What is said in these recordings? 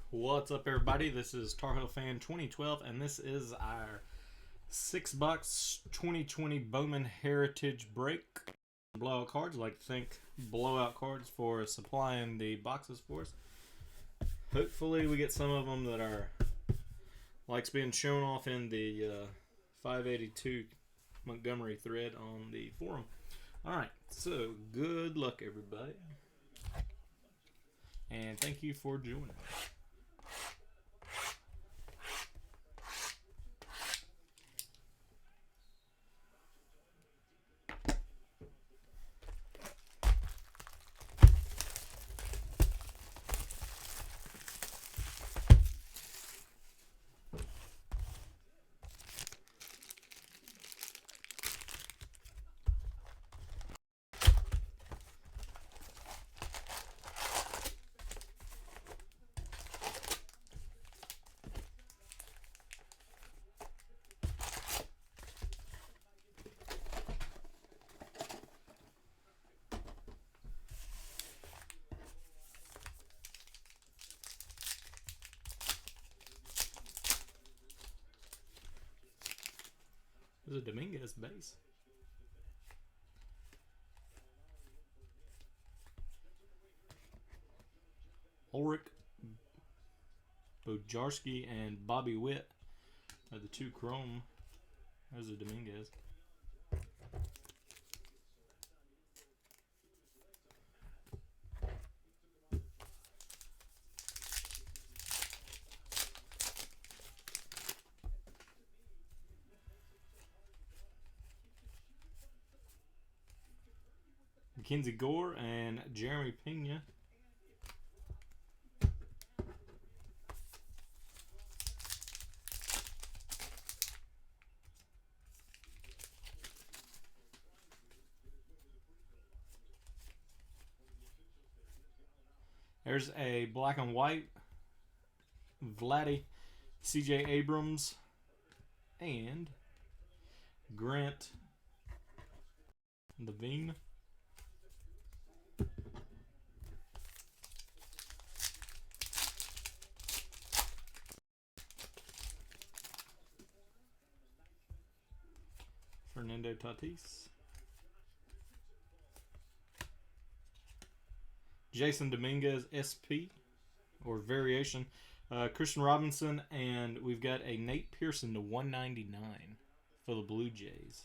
What's up, everybody? This is Tar Heel Fan 2012, and this is our 6-box 2020 Bowman Heritage Break. Blowout cards. I'd like to thank Blowout Cards for supplying the boxes for us. Hopefully, we get some of them that are likes being shown off in the 582 Montgomery thread on the forum. Alright, so good luck, everybody. And thank you for joining. There's a Dominguez base. Ulrich, Bojarski, and Bobby Witt are the two chrome. There's a Dominguez. Mackenzie Gore and Jeremy Pena. There's a black and white Vladdy, C.J. Abrams, and Grant Levine. Fernando Tatis. Jason Dominguez SP, or variation. Christian Robinson, and we've got a Nate Pearson to 199 for the Blue Jays.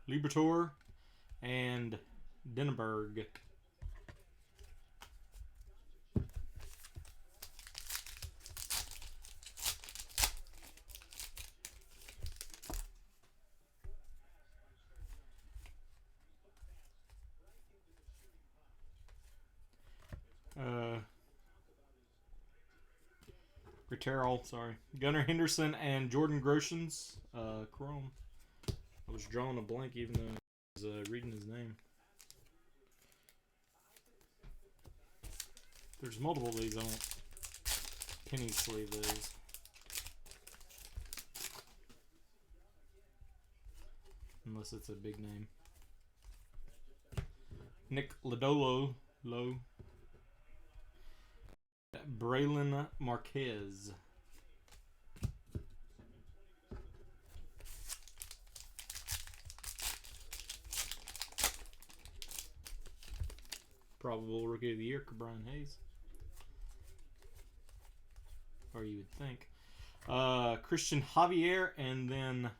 Libertor and Denenberg. Sorry. Gunnar Henderson and Jordan Groshans, chrome. I was drawing a blank even though I was reading his name. There's multiple of these. I won't penny sleeve those. Unless it's a big name. Nick Lodolo. Braylon Marquez. Probable Rookie of the Year, Brian Hayes. Or you would think. Christian Javier, and then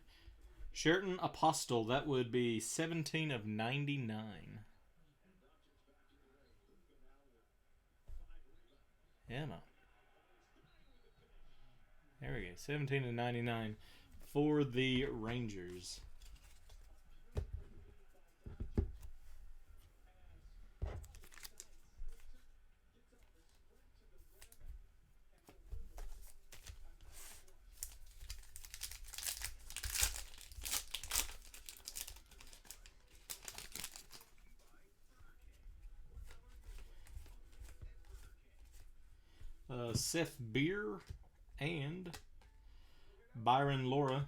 Sheraton Apostle. That would be 17 of 99. Yeah, no. There we go. 17 of 99 for the Rangers. Seth Beer and Byron Laura.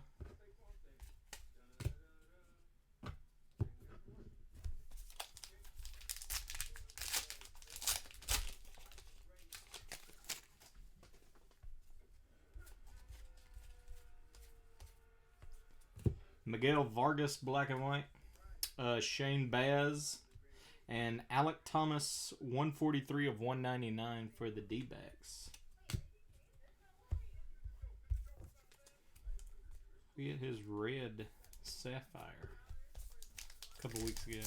Miguel Vargas, black and white. Shane Baz and Alec Thomas, 143 of 199 for the D-backs. We had his red sapphire a couple weeks ago.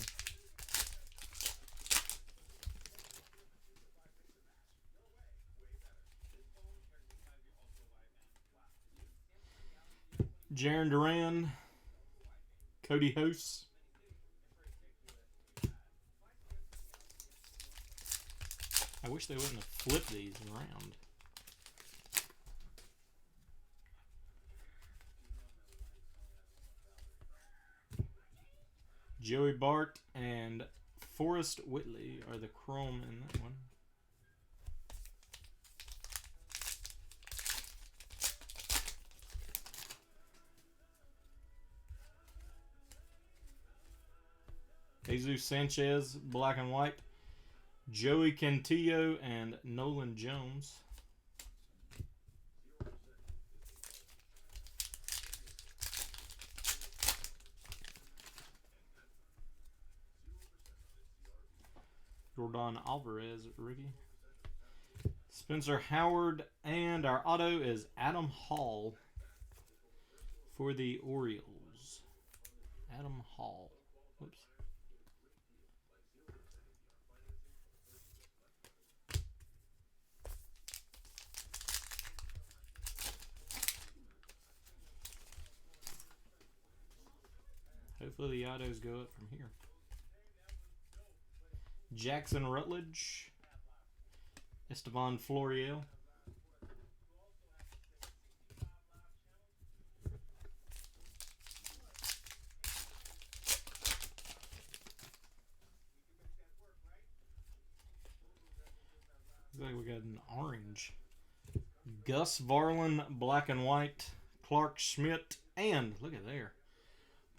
Jaron Duran, Cody House. I wish they wouldn't have flipped these around. Joey Bart and Forrest Whitley are the chrome in that one. Jesus Sanchez, black and white. Joey Cantillo and Nolan Jones. Jordan Alvarez, rookie. Spencer Howard, and our auto is Adam Hall for the Orioles. Adam Hall. Whoops. Hopefully the autos go up from here. Jackson Rutledge, Esteban Florial. Looks like we got an orange. Gus Varlin, black and white. Clark Schmidt, and look at there.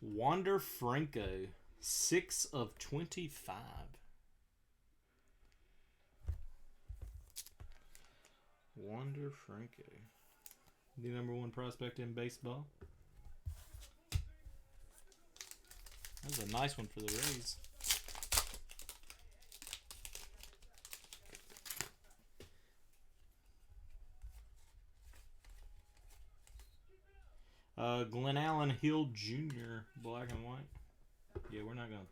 Wander Franco, 6 of 25. Wander Franco, the #1 prospect in baseball. That was a nice one for the Rays. Glenn Allen Hill Jr., black and white. Yeah, we're not going to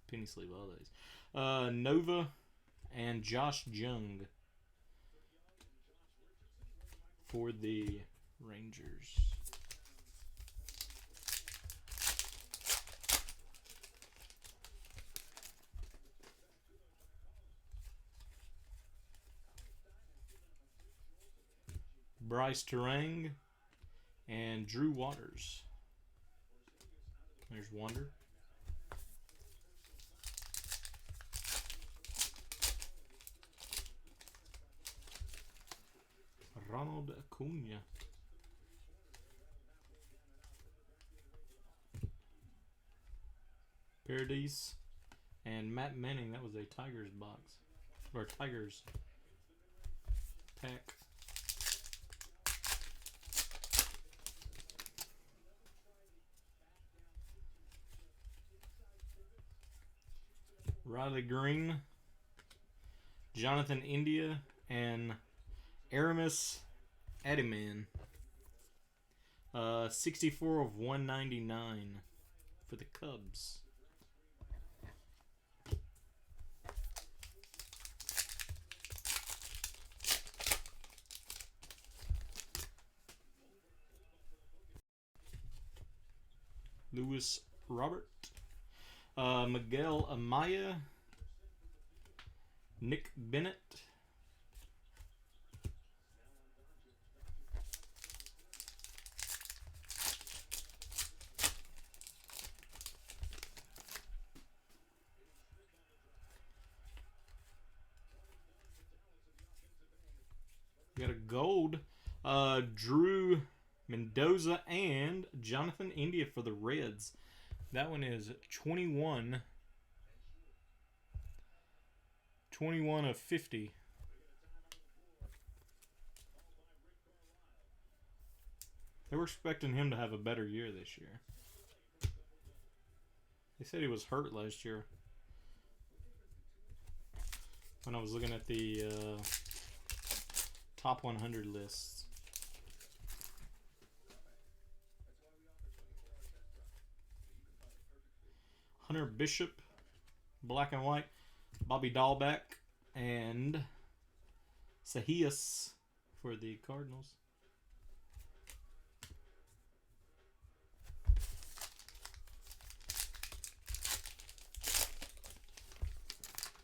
penny sleeve all these. Nova and Josh Jung for the Rangers. Bryce Terang and Drew Waters. There's Wander. Ronald Acuna. Paradise and Matt Manning. That was a Tigers box. Or Tigers pack. Riley Green, Jonathan India, and Aramis Adiman. 64 of 199 for the Cubs. Lewis Robert. Miguel Amaya, Nick Bennett, we got a gold, Drew Mendoza and Jonathan India for the Reds. That one is 21 of 50. They were expecting him to have a better year this year. They said he was hurt last year. When I was looking at the top 100 lists. Hunter Bishop, black and white. Bobby Dahlbeck and Sahias for the Cardinals.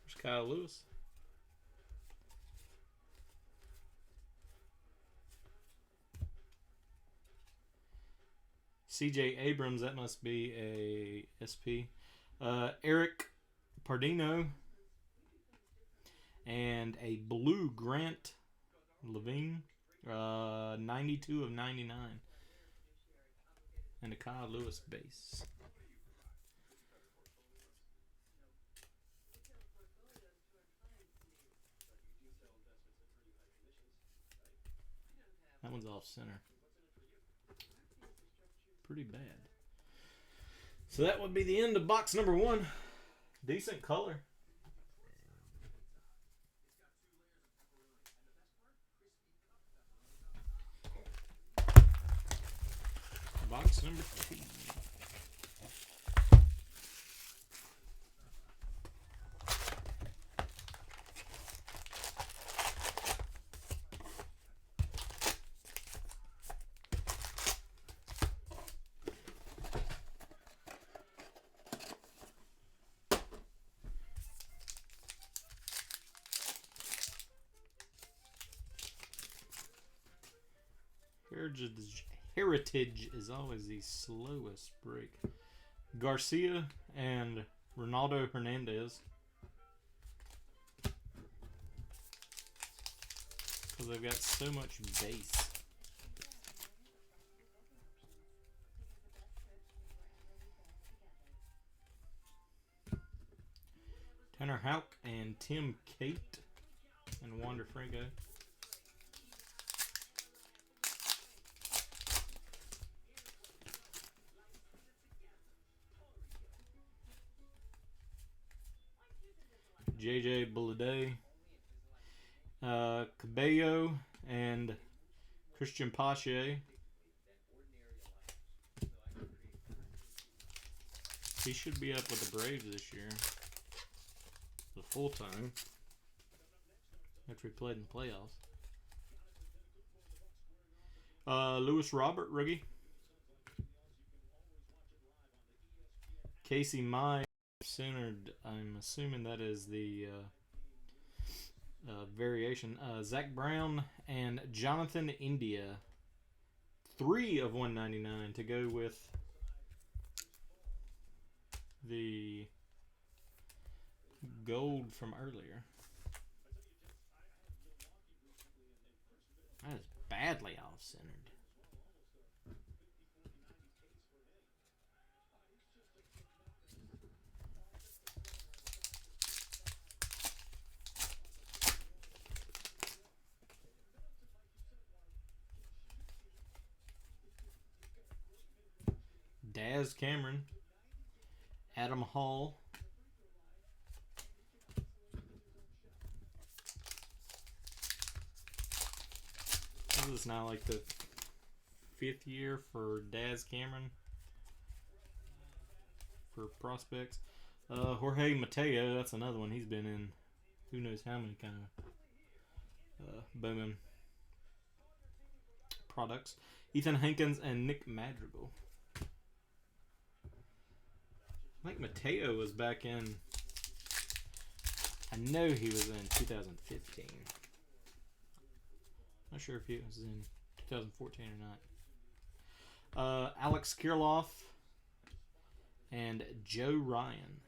There's Kyle Lewis. CJ Abrams, that must be a SP. Eric Pardino. And a blue Grant Levine. 92 of 99. And a Kyle Lewis base. That one's off center. Pretty bad. So that would be the end of box number 1. Decent color. Box number 2. Heritage is always the slowest break. Garcia and Ronaldo Hernandez. Because they've got so much base. Tanner Houck and Tim Cate and Wander Franco. JJ Bulladay, Cabello, and Christian Pache. He should be up with the Braves this year. The full time. After he played in the playoffs. Lewis Robert, rookie. Casey Mize. Centered, I'm assuming that is the variation. Zach Brown and Jonathan India. 3 of 199 to go with the gold from earlier. That is badly off-centered. Daz Cameron, Adam Hall, this is now like the 5th year for Daz Cameron for prospects. Jorge Mateo, that's another one. He's been in who knows how many kind of Bowman products. Ethan Hankins and Nick Madrigal. I think Mateo was back in. I know he was in 2015. Not sure if he was in 2014 or not. Alex Kirilloff and Joe Ryan.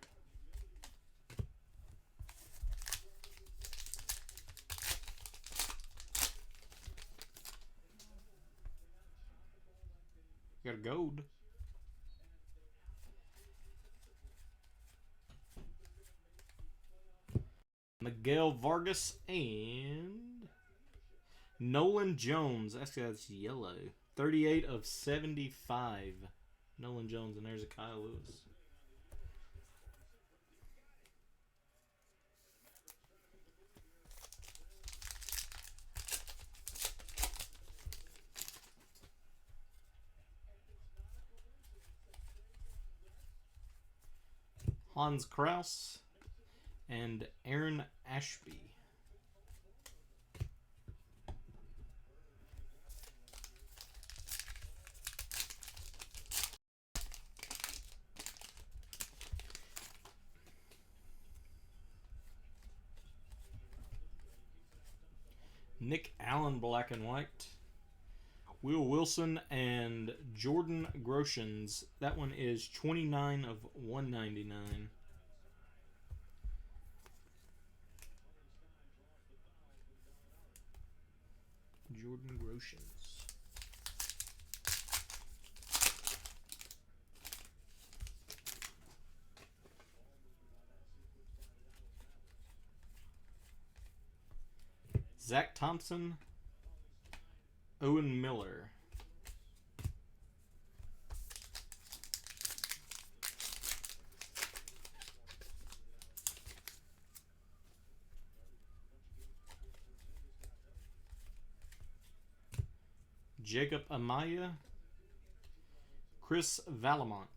Got a gold. Miguel Vargas and Nolan Jones. That's yellow. 38 of 75. Nolan Jones, and there's a Kyle Lewis. Hans Kraus and Aaron Ashby. Nick Allen, black and white. Will Wilson and Jordan Groshans. That one is 29 of 199. Jordan Groshans. Zach Thompson, Owen Miller. Jacob Amaya, Chris Valamont.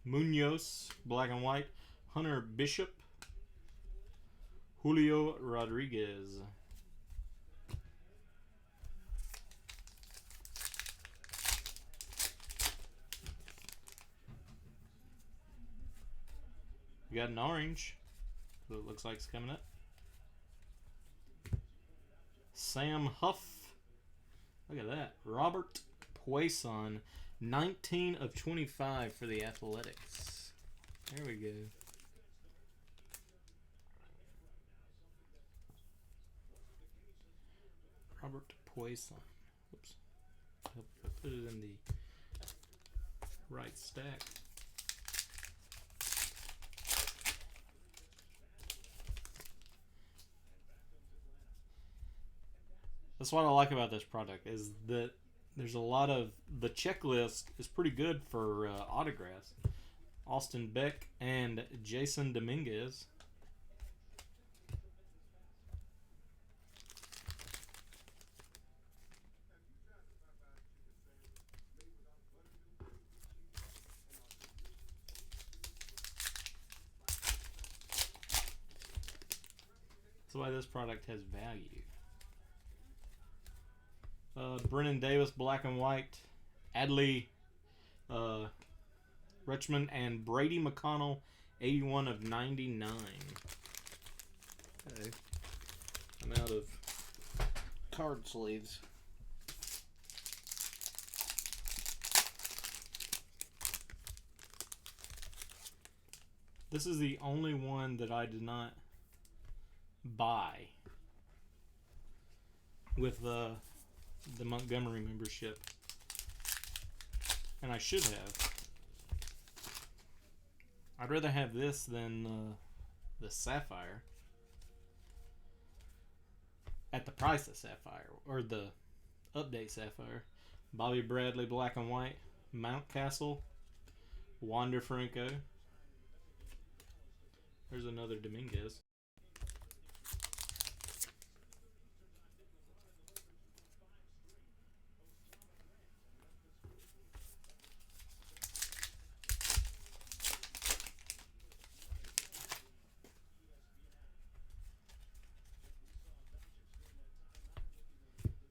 Munoz, black and white. Hunter Bishop. Julio Rodriguez. We got an orange. So it looks like it's coming up. Sam Huff. Look at that. Robert Poisson. 19 of 25 for the Athletics. There we go. Robert Poisson. Whoops. I hope I put it in the right stack. That's what I like about this product is that there's a lot of the checklist is pretty good for autographs. Austin Beck and Jason Dominguez. That's why this product has value. Brennan Davis, black and white. Adley Richmond and Brady McConnell, 81 of 99. Okay. I'm out of card sleeves. This is the only one that I did not buy with the Montgomery membership, and I should have. I'd rather have this than the Sapphire at the price of Sapphire, or the update Sapphire. Bobby Bradley, black and white. Mountcastle, Wander Franco. There's another Dominguez.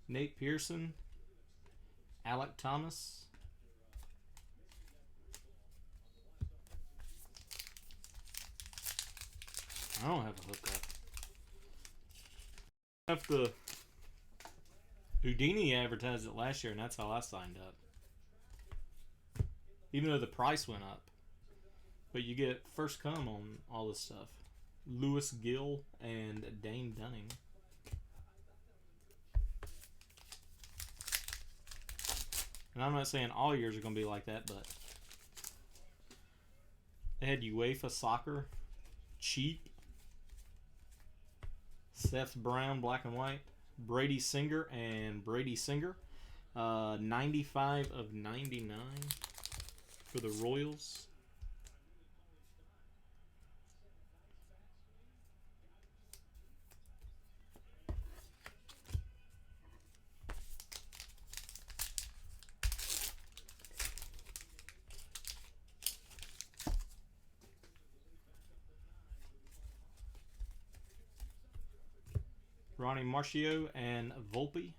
Nate Pearson, Alec Thomas. I don't have a hookup. enough, the Houdini advertised it last year, and that's how I signed up. Even though the price went up. But you get first come on all this stuff. Lewis Gill and Dane Dunning. And I'm not saying all years are going to be like that, but they had UEFA Soccer, cheap. Seth Brown, black and white. Brady Singer and Brady Singer. 95 of 99 for the Royals. Ronnie Marcio and Volpe.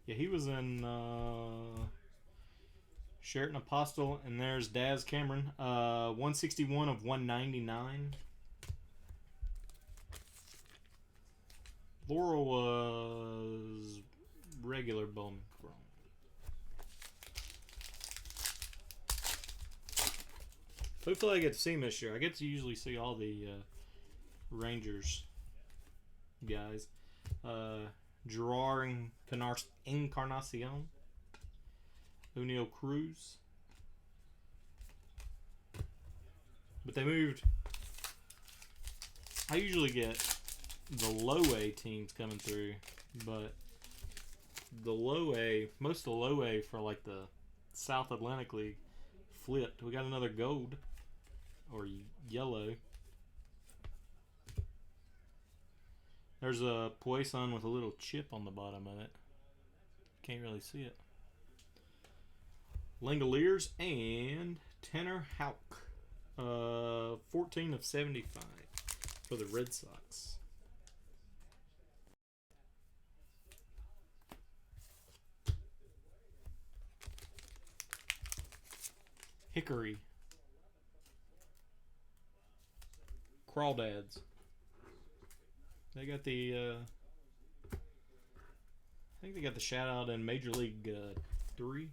Yeah, he was in Sheraton Apostle, and there's Daz Cameron. 161 of 199. Laurel was regular Bowman Chrome. Hopefully I get to see him this year. I get to usually see all the Rangers guys. Gerard Encarnacion. O'Neal Cruz. But they moved. I usually get the low A teams coming through, but the low A, most of the low A for like the South Atlantic League flipped. We got another gold or yellow. There's a Poisson with a little chip on the bottom of it. Can't really see it. Langoliers and Tanner Houck. 14 of 75 for the Red Sox. Hickory. Crawdads. They got the I think they got the shout out in Major League 3.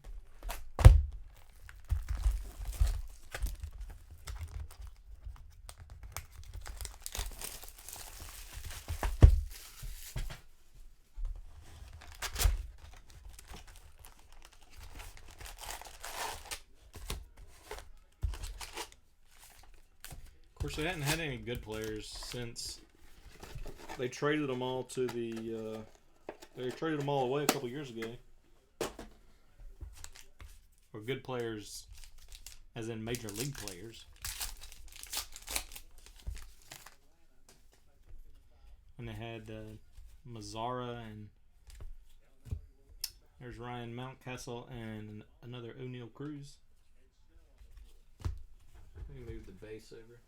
Of course, they hadn't had any good players since they traded them all to the. They traded them all away a couple years ago. Or good players, as in major league players. And they had Mazzara, and there's Ryan Mountcastle and another O'Neal Cruz. Let me move the base over.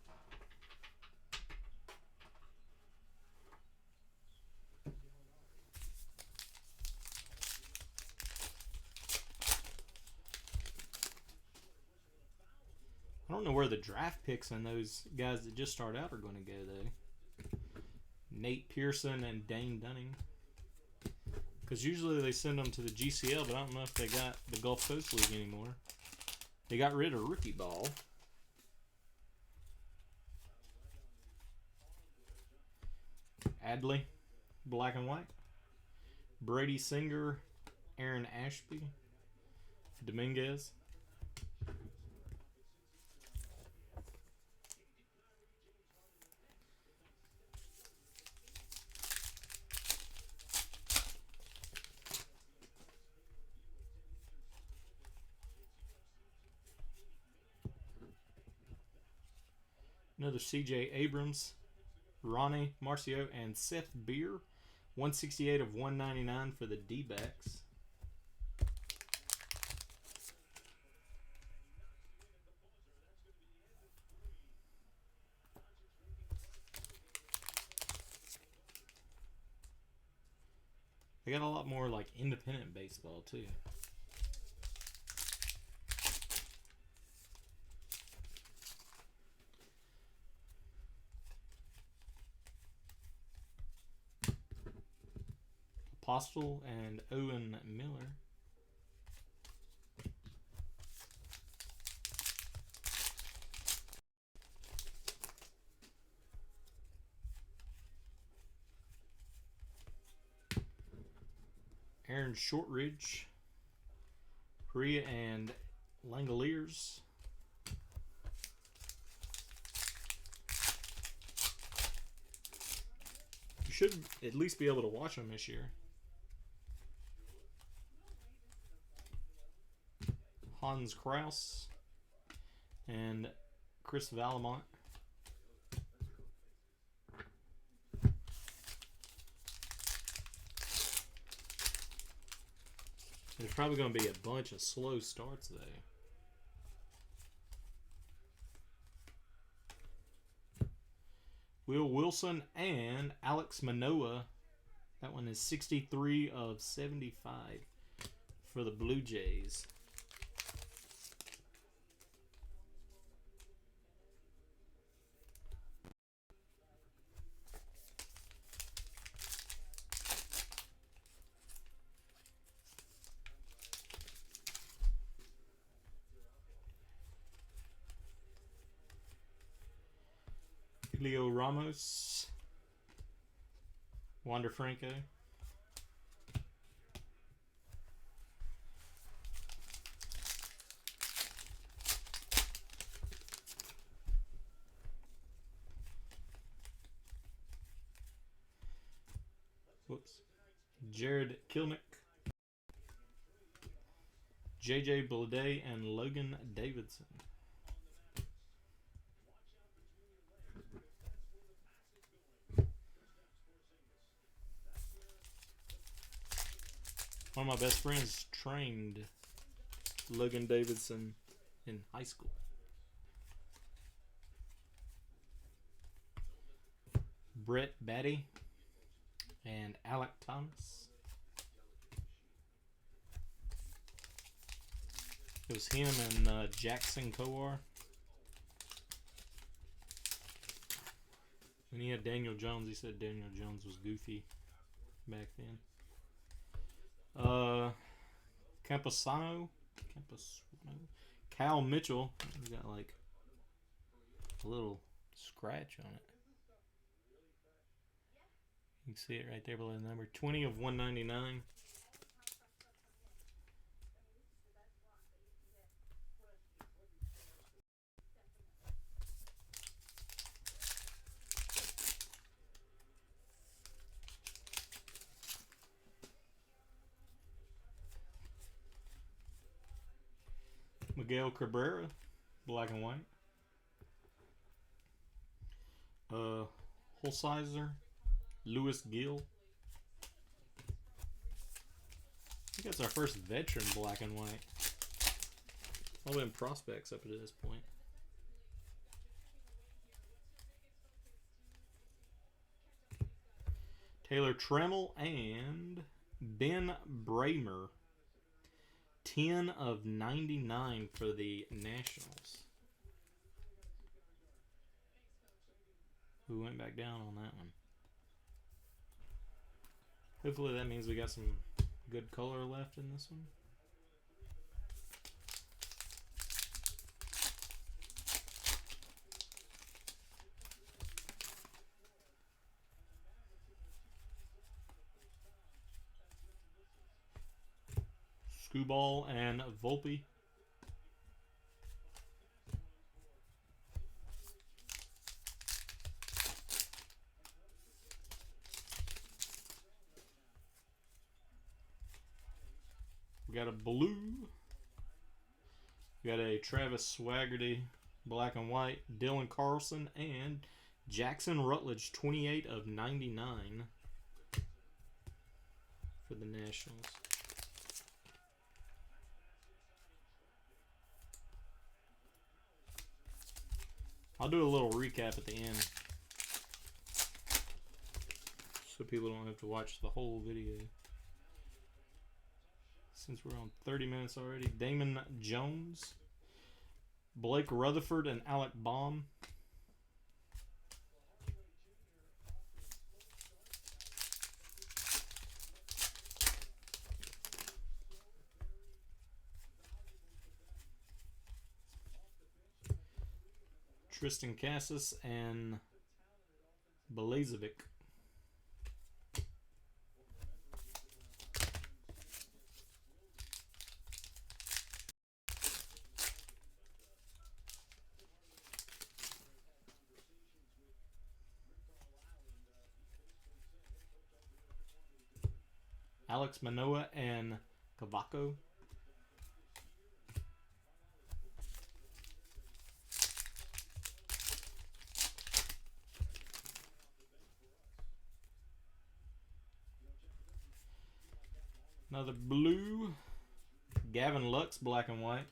I don't know where the draft picks on those guys that just start out are going to go, though. Nate Pearson and Dane Dunning. Because usually they send them to the GCL, but I don't know if they got the Gulf Coast League anymore. They got rid of Rookie Ball. Adley, black and white. Brady Singer, Aaron Ashby, Dominguez. Another C.J. Abrams, Ronnie Marcio, and Seth Beer. 168 of 199 for the D-backs. They got a lot more like independent baseball too. Apostle and Owen Miller. Aaron Shortridge, Priya and Langoliers. You should at least be able to watch them this year. Hans Kraus and Chris Valamont. There's probably going to be a bunch of slow starts there. Will Wilson and Alex Manoah. That one is 63 of 75 for the Blue Jays. Leo Ramos, Wander Franco, Jared Kilnick, JJ Bleday, and Logan Davidson. One of my best friends trained Logan Davidson in high school. Brett Batty and Alec Thomas. It was him and Jackson Kowar. When he had Daniel Jones, he said Daniel Jones was goofy back then. Camposano, Cal Mitchell. He's got like a little scratch on it. You can see it right there below the number. 20 of 199. Miguel Cabrera, black and white. Holsizer, Lewis Gill. I think that's our first veteran black and white. All been prospects up to this point. Taylor Trammell and Ben Bramer. 10 of 99 for the Nationals. We went back down on that one. Hopefully that means we got some good color left in this one. Skubal and Volpe. We got a blue. We got a Travis Swaggerty black and white, Dylan Carlson, and Jackson Rutledge 28 of 99 for the Nationals. I'll do a little recap at the end so people don't have to watch the whole video. since we're on 30 minutes already. Damon Jones, Blake Rutherford, and Alec Baum. Tristan Cassis and Belazovic. Alex Manoah and Cavaco. Another blue. Gavin Lux, black and white.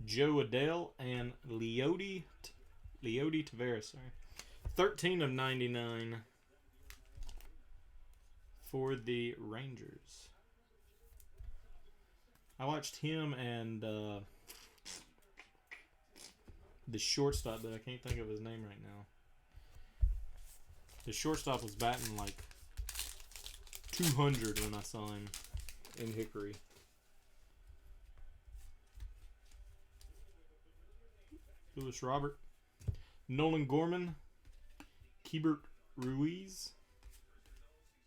Joe Adele and Leody Tavares. Sorry. 13 of 99 for the Rangers. I watched him and the shortstop, but I can't think of his name right now. The shortstop was batting like 200 when I saw him in Hickory. Lewis Robert, Nolan Gorman, Keibert Ruiz.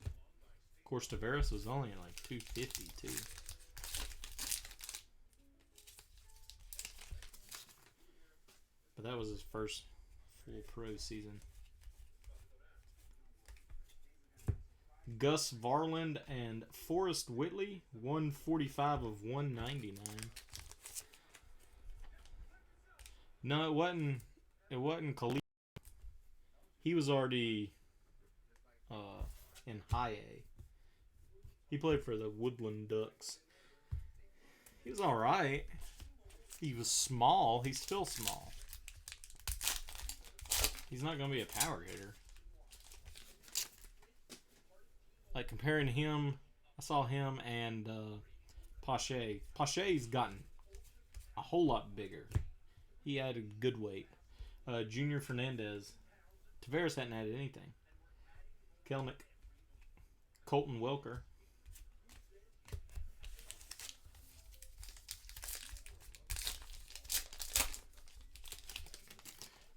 Of course, Tavares was only at like 250 too. But that was his first full pro season. Gus Varland and Forrest Whitley, 145 of 199. No, it wasn't. It wasn't Khalil. He was already in high A. He played for the Woodland Ducks. He was all right. He was small. He's still small. He's not going to be a power hitter. Like, comparing him, I saw him and Pache. Pache's gotten a whole lot bigger. He added good weight. Junior Fernandez. Tavares hadn't added anything. Kelnick. Colton Welker.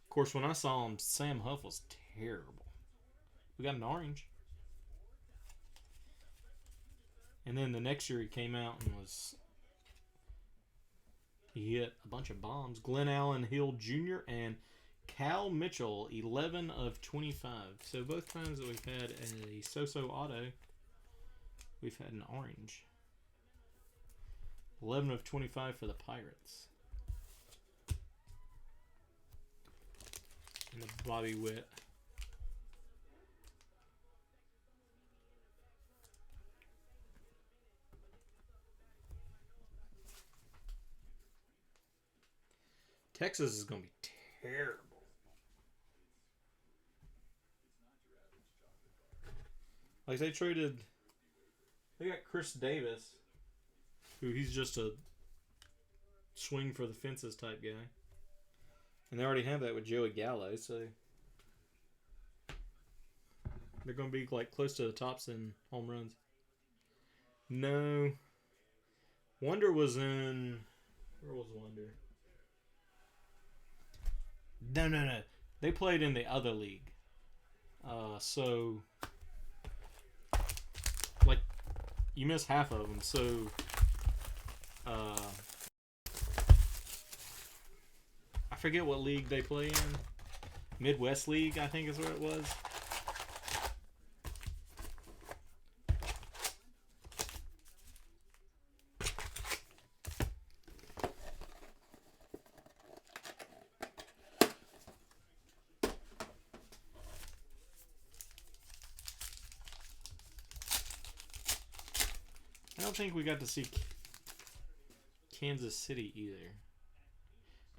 Of course, when I saw him, Sam Huff was terrible. We got an orange. And then the next year he came out and he hit a bunch of bombs. Glenn Allen Hill Jr. and Cal Mitchell, 11 of 25. So both times that we've had a so-so auto, we've had an orange. 11 of 25 for the Pirates. And the Bobby Witt. Texas is going to be terrible. Like, they got Chris Davis, who he's just a swing for the fences type guy. And they already have that with Joey Gallo, so they're going to be like close to the tops in home runs. No. Wonder was in... Where was Wonder? No. They played in the other league. So, like, you miss half of them. So, I forget what league they play in. Midwest League, I think is what it was. I don't think we got to see Kansas City either.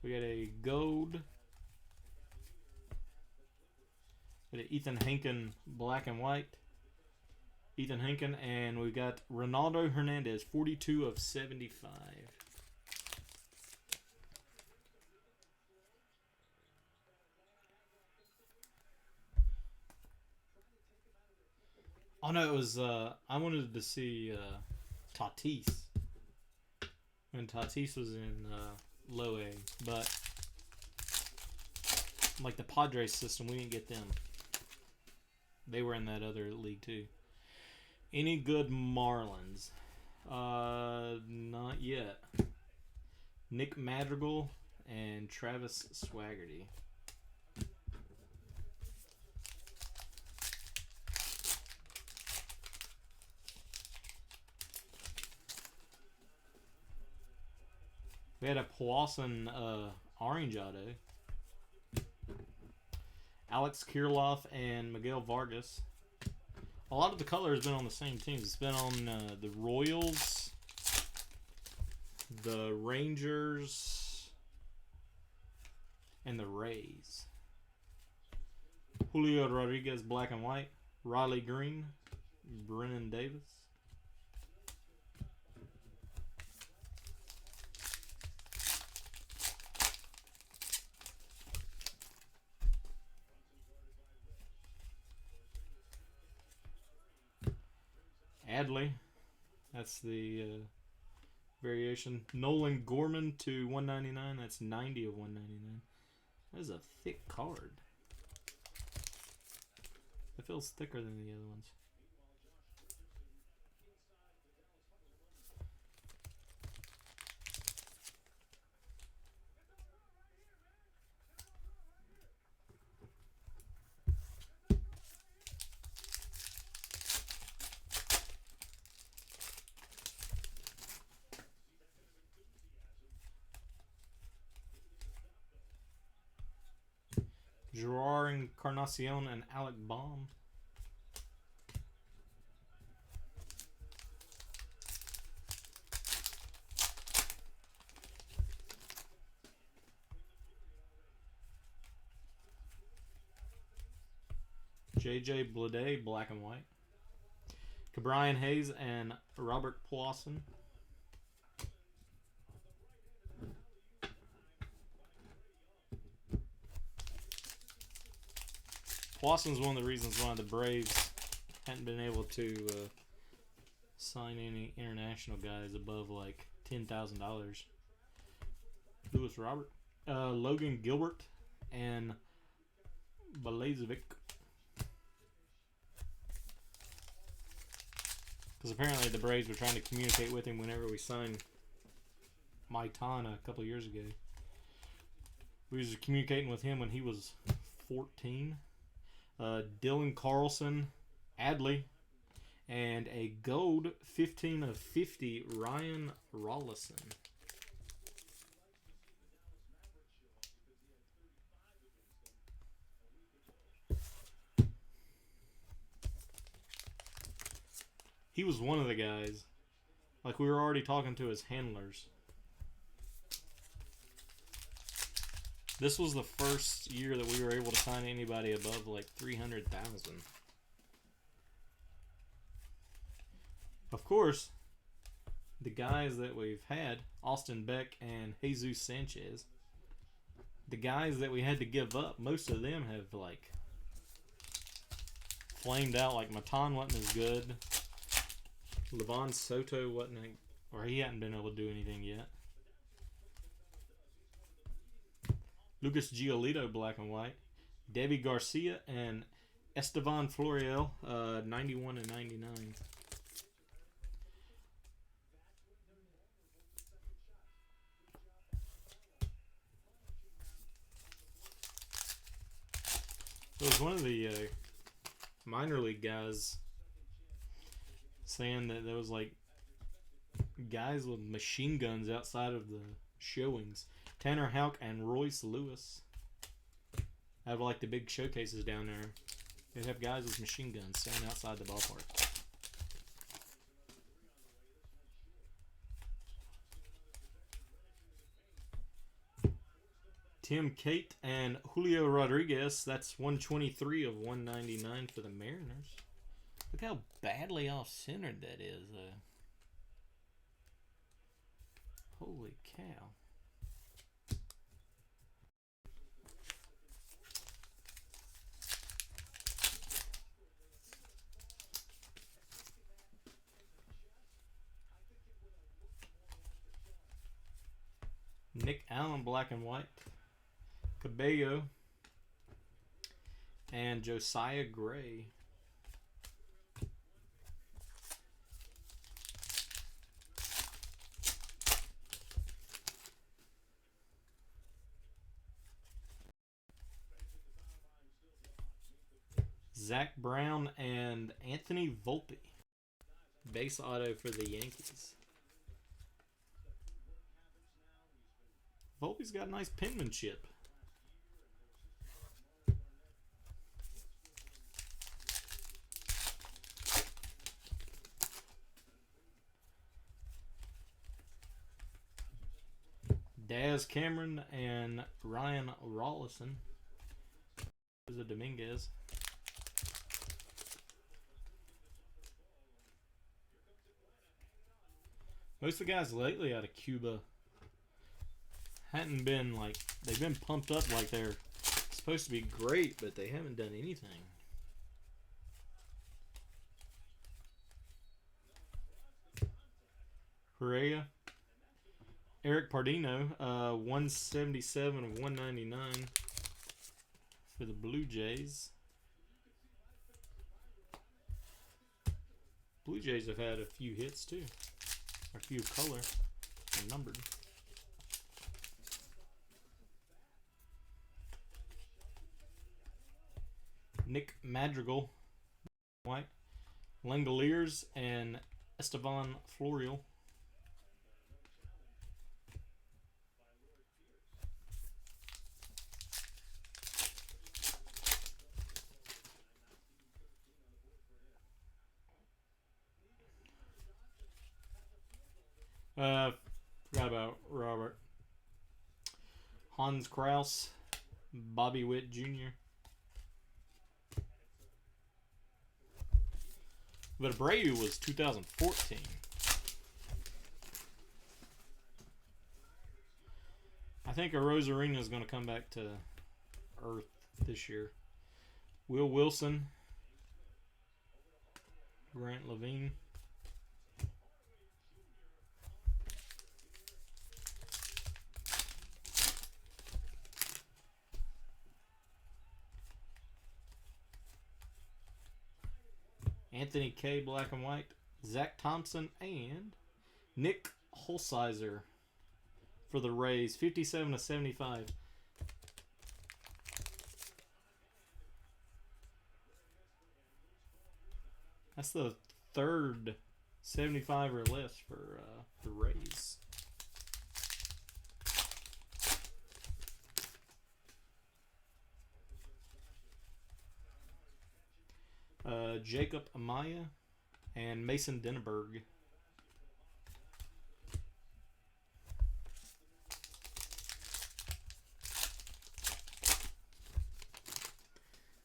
We got a gold. We got an Ethan Hankin black and white. Ethan Hinken, and we've got Ronaldo Hernandez, 42 of 75. Oh no, it was I wanted to see Tatis when Tatis was in low A, but like the Padres system, we didn't get them. They were in that other league too. Any good Marlins? Not yet. Nick Madrigal and Travis Swaggerty. We had a Pawson orange auto. Alex Kirilloff and Miguel Vargas. A lot of the color has been on the same teams. It's been on the Royals, the Rangers, and the Rays. Julio Rodriguez, black and white. Riley Green, Brennan Davis. Adley, that's the variation. Nolan Gorman to 199. That's 90 of 199. That is a thick card. It feels thicker than the other ones. Gerard Encarnacion and Alec Baum. J.J. Bleday, black and white. Cabrian Hayes and Robert Pawson. Pawson's one of the reasons why the Braves hadn't been able to sign any international guys above like $10,000. Lewis Robert, Logan Gilbert, and Balazovic. Because apparently the Braves were trying to communicate with him whenever we signed Maitana a couple years ago. We was communicating with him when he was 14. Dylan Carlson, Adley, and a gold 15 of 50 Ryan Rollison. He was one of the guys. Like, we were already talking to his handlers. This was the first year that we were able to sign anybody above like 300,000. Of course, the guys that we've had, Austin Beck and Jesus Sanchez, the guys that we had to give up, most of them have like flamed out. Like Matan wasn't as good. Levon Soto wasn't, or he hadn't been able to do anything yet. Lucas Giolito, black and white. Debbie Garcia and Estevan Florial, 91 and 99. There was one of the minor league guys saying that there was like guys with machine guns outside of the showings. Tanner Houck and Royce Lewis. I have like the big showcases down there. They'd have guys with machine guns standing outside the ballpark. Tim Cate and Julio Rodriguez. That's 123 of 199 for the Mariners. Look how badly off-centered that is. Holy cow. Nick Allen, black and white. Cabello. And Josiah Gray. Zach Brown and Anthony Volpe. Base auto for the Yankees. Volpe's got nice penmanship. Daz Cameron and Ryan Rollison. There's a Dominguez. Most of the guys lately out of Cuba hadn't been like, they've been pumped up like they're supposed to be great, but they haven't done anything. Correa. Eric Pardino, 177 of 199 for the Blue Jays. Blue Jays have had a few hits too. A few color and numbered. Nick Madrigal, white. Langoliers and Estevan Florial. Forgot about Robert. Hans Kraus, Bobby Witt Jr. But Abreu was 2014. I think a Rosarina is going to come back to Earth this year. Will Wilson, Grant Levine. Anthony K, black and white. Zach Thompson and Nick Holsizer for the Rays, 57 of 75. That's the third 75 or less for the Rays. Jacob Amaya and Mason Denneberg.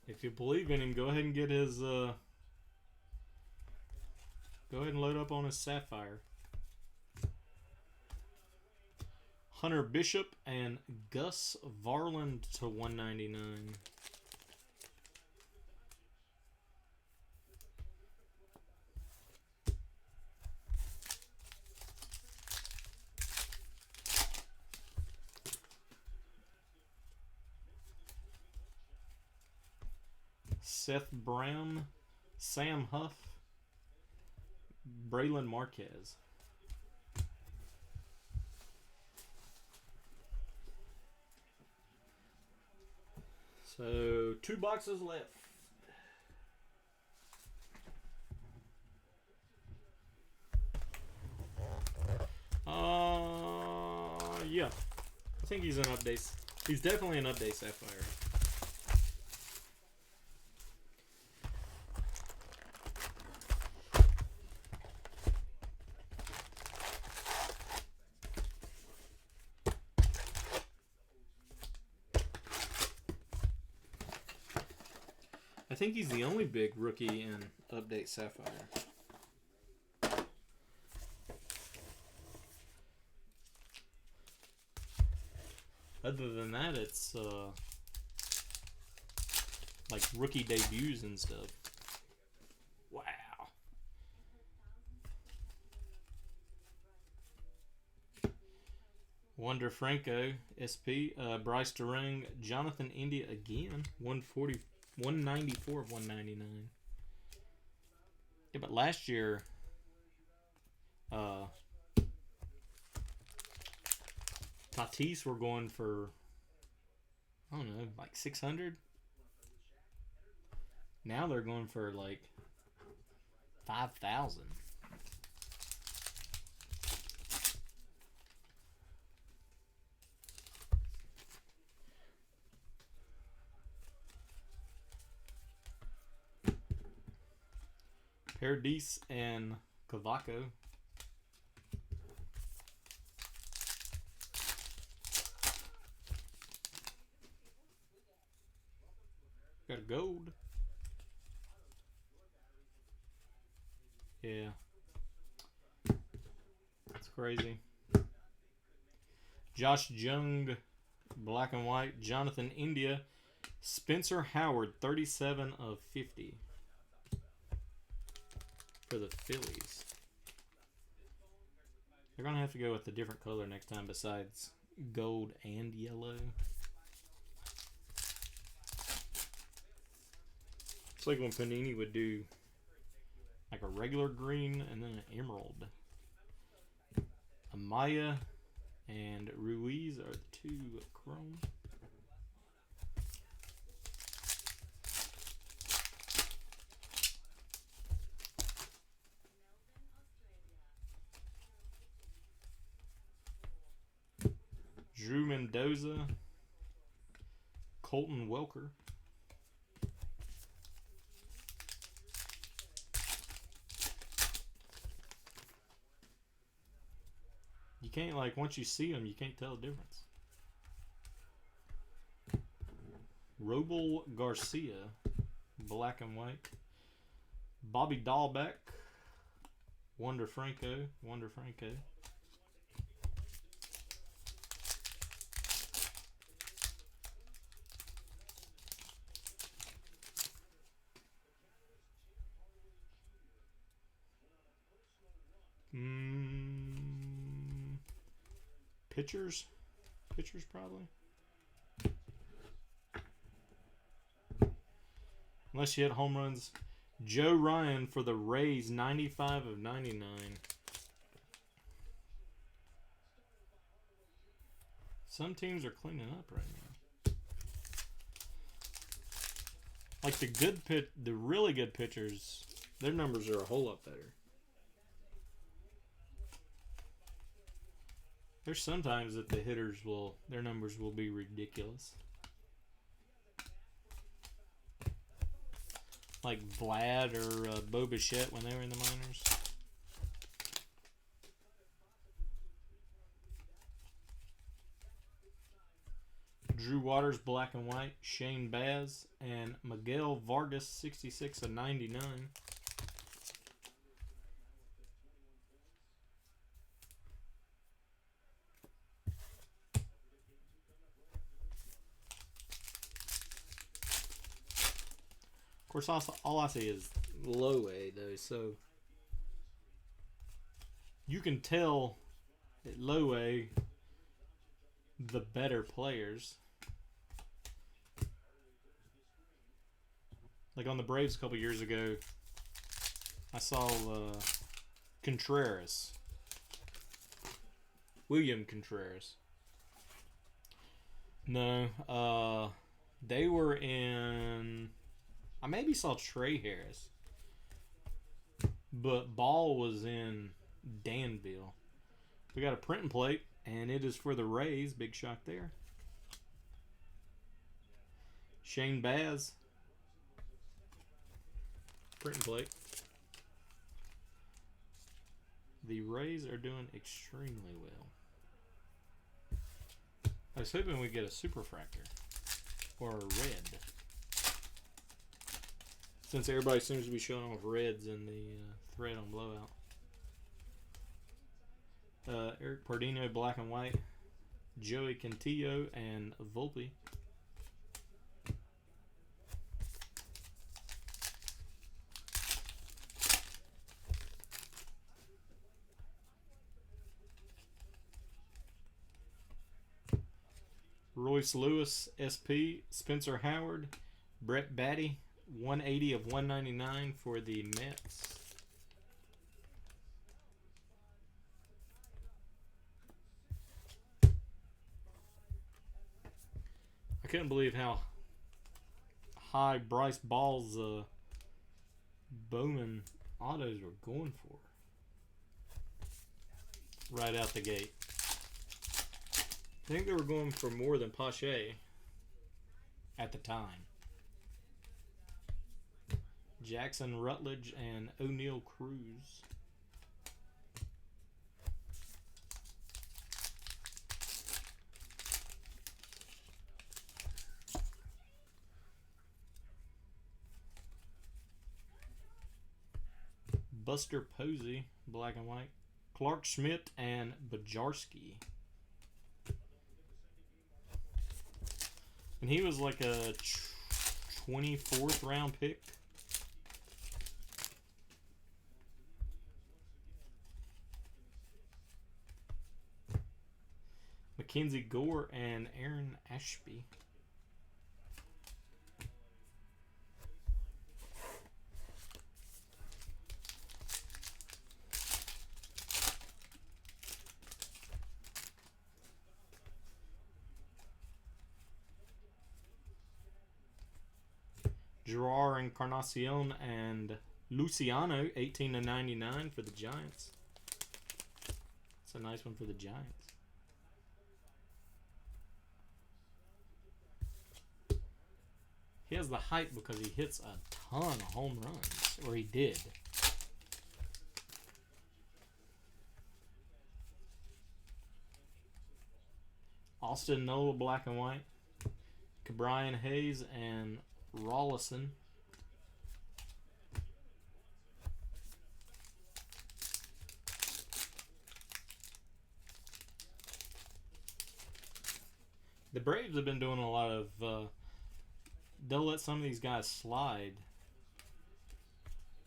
If you believe in him, go ahead and get his go ahead and load up on his Sapphire. Hunter Bishop and Gus Varland to 199. Seth Brown, Sam Huff, Braylon Marquez. So 2 boxes left. Yeah. I think he's an update. He's definitely an update Sapphire. I think he's the only big rookie in Update Sapphire. Other than that, it's like rookie debuts and stuff. Wow. Wander Franco, SP, Bryce Durang, Jonathan India again, 140, 194 of 199. Yeah, but last year, Tatis were going for, I don't know, like 600. Now they're going for like 5,000. Paradis and Cavaco. Got a gold. Yeah. That's crazy. Josh Jung, black and white. Jonathan India. Spencer Howard, 37 of 50. For the Phillies. They're going to have to go with a different color next time besides gold and yellow. It's like when Panini would do like a regular green and then an emerald. Amaya and Ruiz are the two chrome. Drew Mendoza, Colton Welker. You can't, like, once you see them, you can't tell the difference. Robel Garcia, black and white. Bobby Dahlbeck, Wander Franco. Pitchers probably. Unless you hit home runs. Joe Ryan for the Rays, 95 of 99. Some teams are cleaning up right now. Like the really good pitchers, their numbers are a whole lot better. There's sometimes that the hitters their numbers will be ridiculous. Like Vlad or Bo Bichette when they were in the minors. Drew Waters, black and white. Shane Baz and Miguel Vargas, 66 of 99. Of course, all I see is low A, though, so you can tell at low A the better players. Like on the Braves a couple years ago, I saw Contreras. William Contreras. No, they were in... I maybe saw Trey Harris. But Ball was in Danville. We got a print and plate, and it is for the Rays. Big shock there. Shane Baz. Print and plate. The Rays are doing extremely well. I was hoping we'd get a Superfractor. Or a red. Since everybody seems to be showing off reds in the thread on Blowout. Eric Pardino, black and white. Joey Cantillo and Volpe. Royce Lewis, SP, Spencer Howard, Brett Batty, 180 of 199 for the Mets. I couldn't believe how high Bryce Ball's Bowman autos were going for right out the gate. I think they were going for more than Pache at the time. Jackson Rutledge and O'Neal Cruz. Buster Posey, black and white. Clark Schmidt and Bajarski. And he was like a 24th round pick. Mackenzie Gore and Aaron Ashby. Gerard Encarnacion and Luciano, 18 to 99 for the Giants. It's a nice one for the Giants. He has the hype because he hits a ton of home runs, or he did. Austin Nola, black and white. Brian Hayes and Rollison. The Braves have been doing a lot of they'll let some of these guys slide,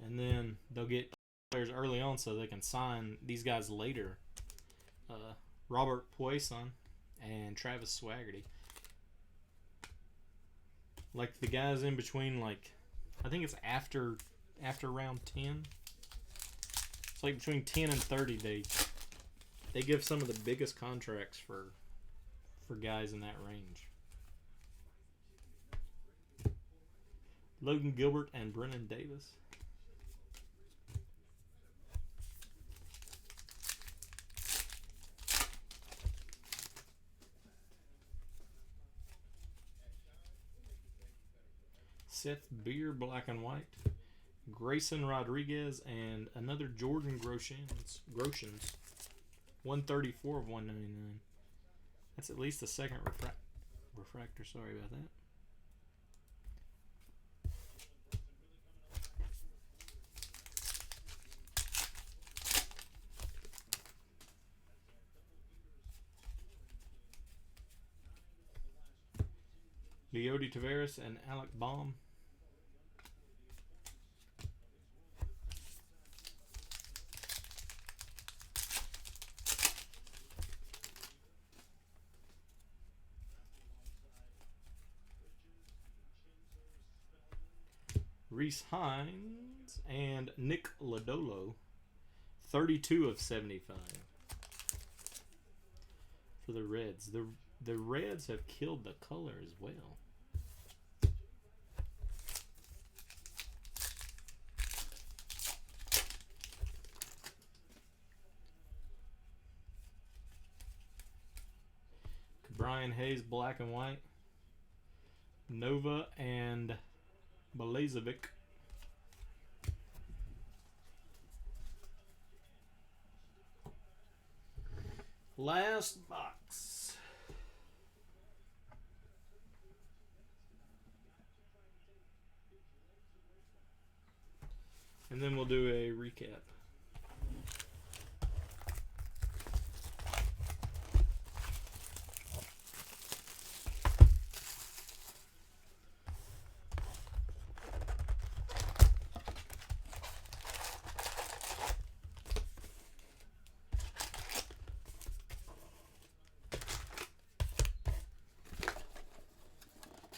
and then they'll get players early on so they can sign these guys later. Robert Pueson and Travis Swaggerty. Like the guys in between, like I think it's after round 10. It's like between 10 and 30 they give some of the biggest contracts for guys in that range. Logan Gilbert and Brennan Davis. Seth Beer, black and white. Grayson Rodriguez and another Jordan Groshans. 134 of 199. That's at least the second refractor. Sorry about that. Leody Taveras and Alec Baum. Reese Hines and Nick Lodolo, 32 of 75 for the Reds. The Reds have killed the color as well. Brian Hayes, black and white. Nova and Balazovic. Last box. And then we'll do a recap.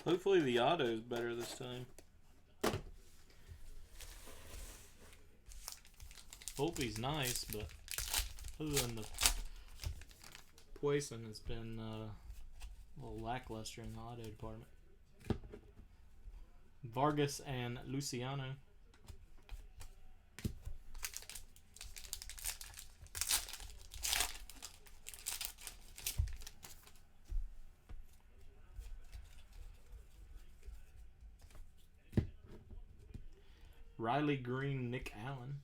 Hopefully the auto is better this time. Volpe's nice, but other than the Poison has been a little lackluster in the auto department. Vargas and Luciano. Riley Green, Nick Allen.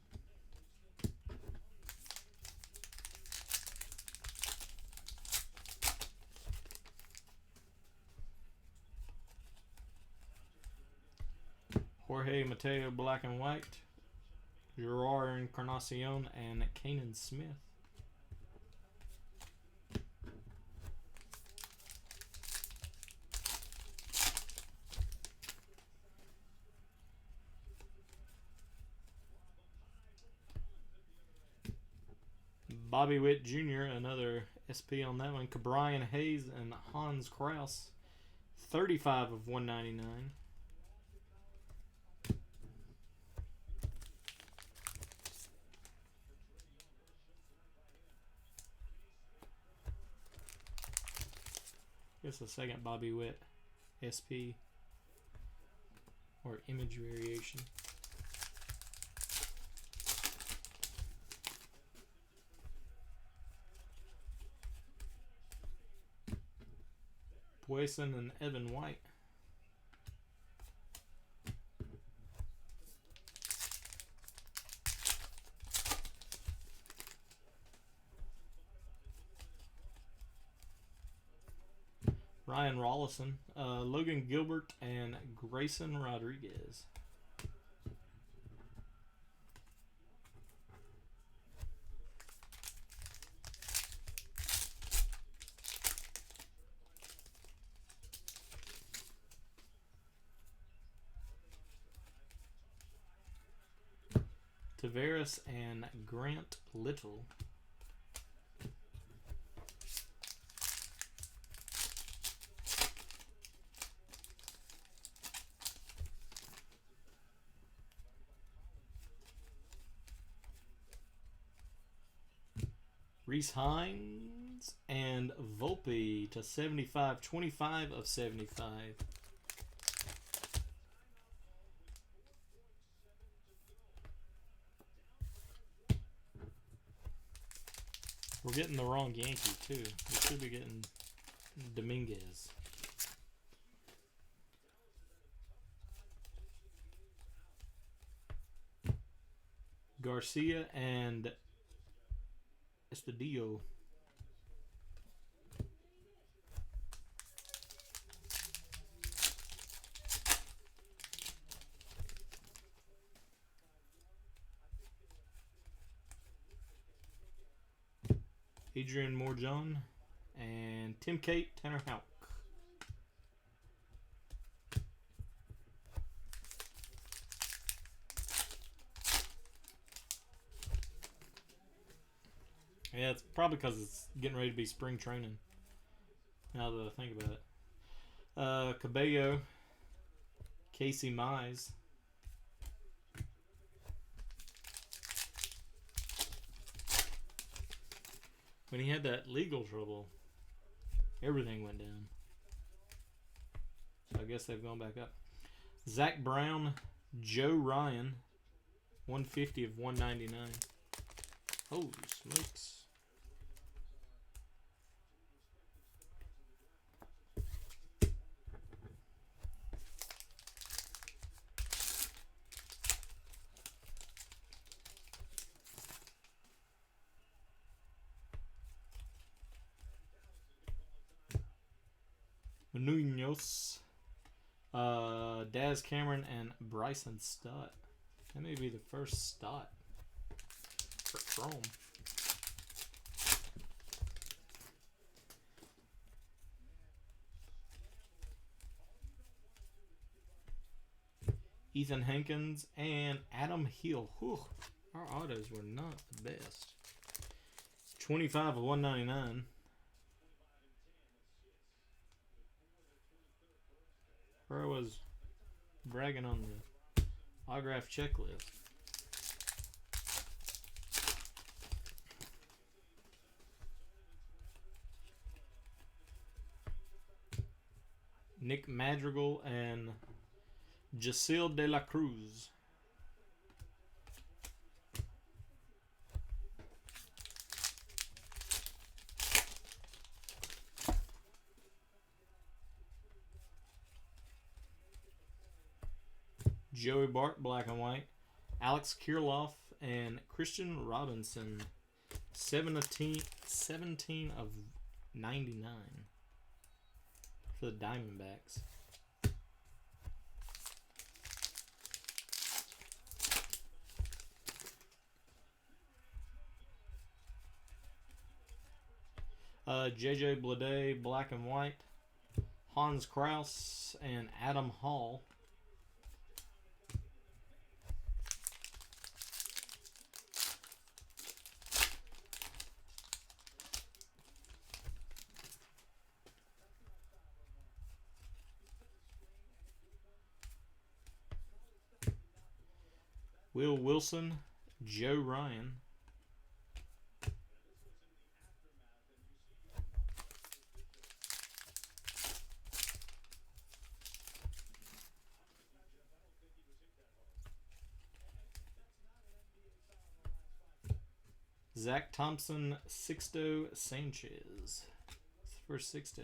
Jorge Mateo, black and white. Gerard Encarnacion and Kanan Smith. Bobby Witt Jr., another SP on that one. Cabrian Hayes and Hans Kraus. 35 of 199. Guess the second Bobby Witt SP or image variation. Poison and Evan White. Ryan Rollison, Logan Gilbert, and Grayson Rodriguez. Tavares and Grant Little. Reese Hines and Volpe to 75, 25 of 75. We're getting the wrong Yankee too. We should be getting Dominguez. Garcia and Estadio. Adrian Morjon and Tim Cate, Tanner Houck. Yeah, it's probably because it's getting ready to be spring training. Now that I think about it. Cabello, Casey Mize. When he had that legal trouble, everything went down. So I guess they've gone back up. Zach Brown, Joe Ryan, 150 of 199. Holy smokes. Munoz, Daz Cameron, and Bryson Stott. That may be the first stot for Chrome. Ethan Hankins and Adam Hill. Whew, our autos were not the best. 25 of 199. Bro was bragging on the autograph checklist. Nick Madrigal and Jacil de la Cruz. Joey Bart, black and white. Alex Kirilloff and Christian Robinson. 17 of 99 for the Diamondbacks. JJ Bleday, black and white. Hans Kraus and Adam Hall. Will Wilson, Joe Ryan. Zach Thompson, Sixto Sanchez. It's the first Sixto.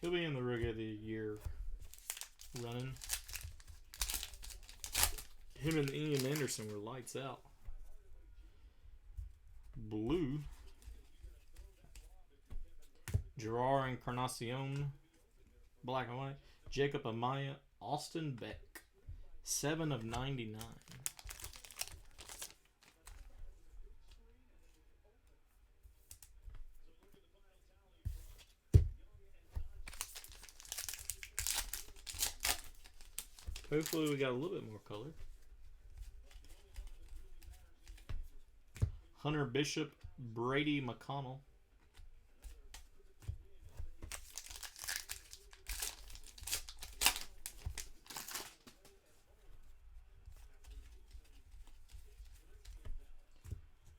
He'll be in the Rookie of the Year running. Him and Ian Anderson were lights out. Blue. Gerard Encarnacion, black and white. Jacob Amaya, Austin Beck. 7 of 99. Hopefully we got a little bit more color. Hunter Bishop, Brady McConnell.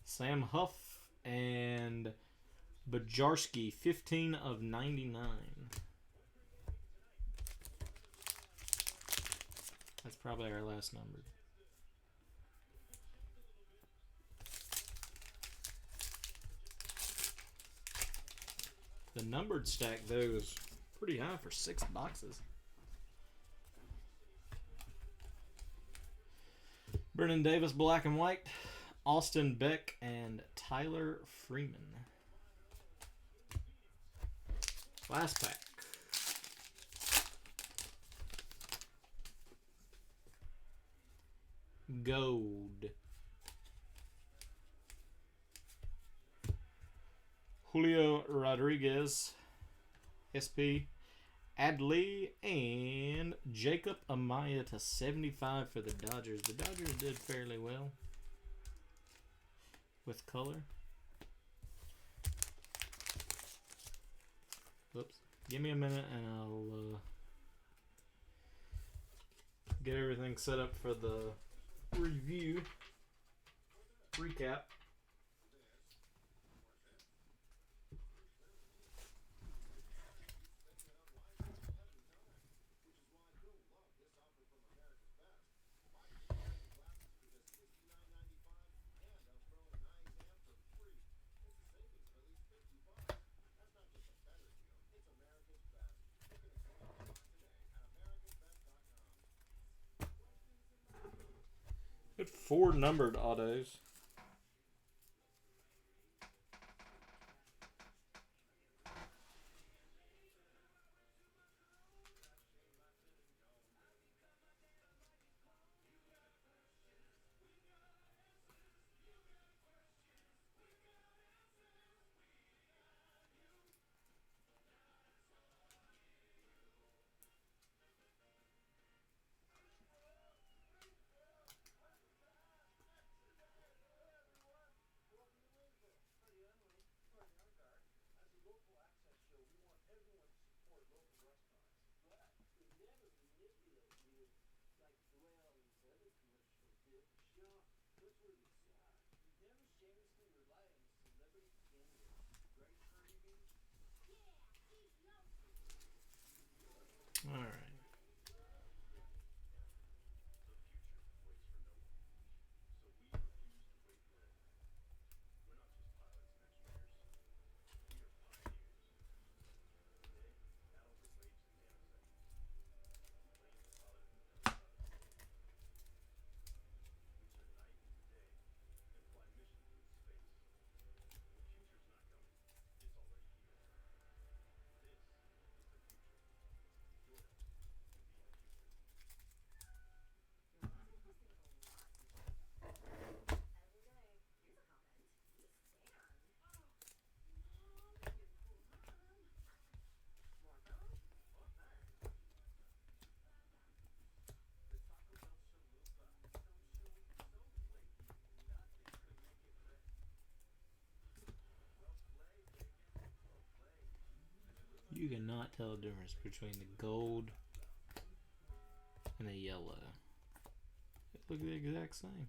Sam Huff and Bajarski, 15 of 99. That's probably our last number. The numbered stack, though, is pretty high for 6 boxes. Brennan Davis, black and white. Austin Beck and Tyler Freeman. Last pack. Gold. Julio Rodriguez, SP, Adley, and Jacob Amaya to 75 for the Dodgers. The Dodgers did fairly well with color. Oops. Give me a minute and I'll get everything set up for the review recap. Good 4 numbered autos. You cannot tell the difference between the gold and the yellow. They look the exact same.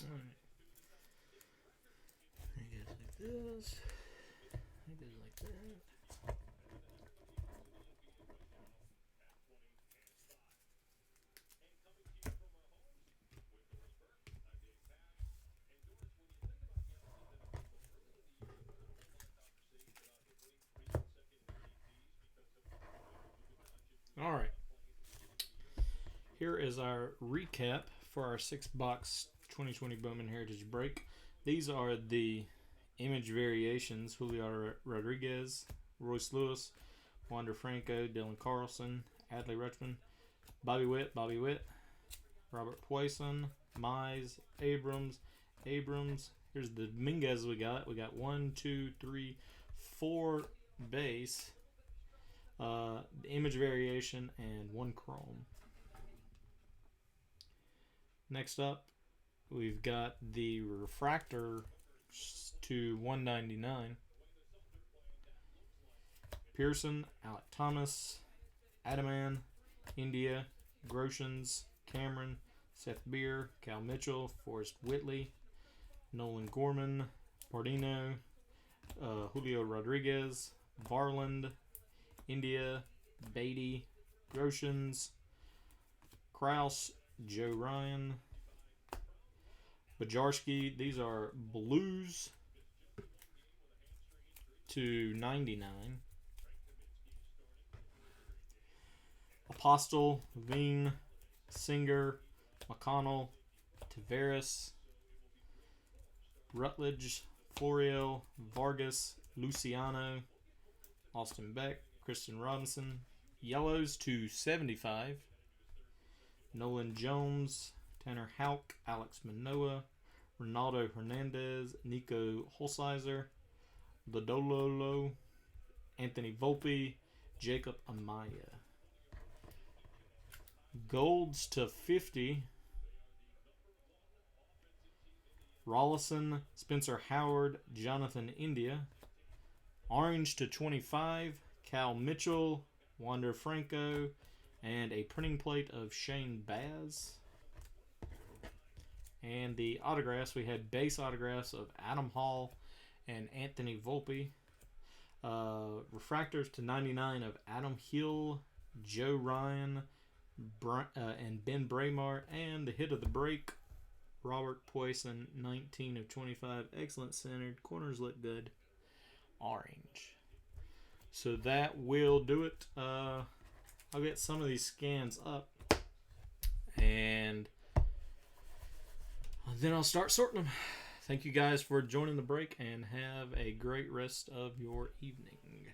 Alright. It goes like this. It goes like that. Alright. Here is our recap for our 6-box 2020 Bowman Heritage Break. These are the image variations: Julio Rodriguez, Royce Lewis, Wander Franco, Dylan Carlson, Adley Rutschman, Bobby Witt, Robert Poisson, Mize, Abrams. Here's the Dominguez we got. We got 1, 2, 3, 4 base, the image variation, and 1 chrome. Next up, we've got the refractor to 199. Pearson, Alec Thomas, Adaman, India, Groshans, Cameron, Seth Beer, Cal Mitchell, Forrest Whitley, Nolan Gorman, Pardino, Julio Rodriguez, Varland, India, Beatty, Groshans, Kraus, Joe Ryan, Bajarski. These are blues to 99. Apostle, Veen, Singer, McConnell, Tavares, Rutledge, Florio, Vargas, Luciano, Austin Beck, Kristen Robinson. Yellows to 75. Nolan Jones, Tanner Houck, Alex Manoa, Ronaldo Hernandez, Nico Holsizer, Lodololo, Anthony Volpe, Jacob Amaya. Golds to 50. Rollison, Spencer Howard, Jonathan India. Orange to 25. Cal Mitchell, Wander Franco, and a printing plate of Shane Baz. And the autographs, we had base autographs of Adam Hall and Anthony Volpe. Refractors to 99 of Adam Hill, Joe Ryan, and Ben Braemar. And the hit of the break, Robert Poisson, 19 of 25. Excellent centered. Corners look good. Orange. So that will do it. I'll get some of these scans up, and then I'll start sorting them. Thank you guys for joining the break, and have a great rest of your evening.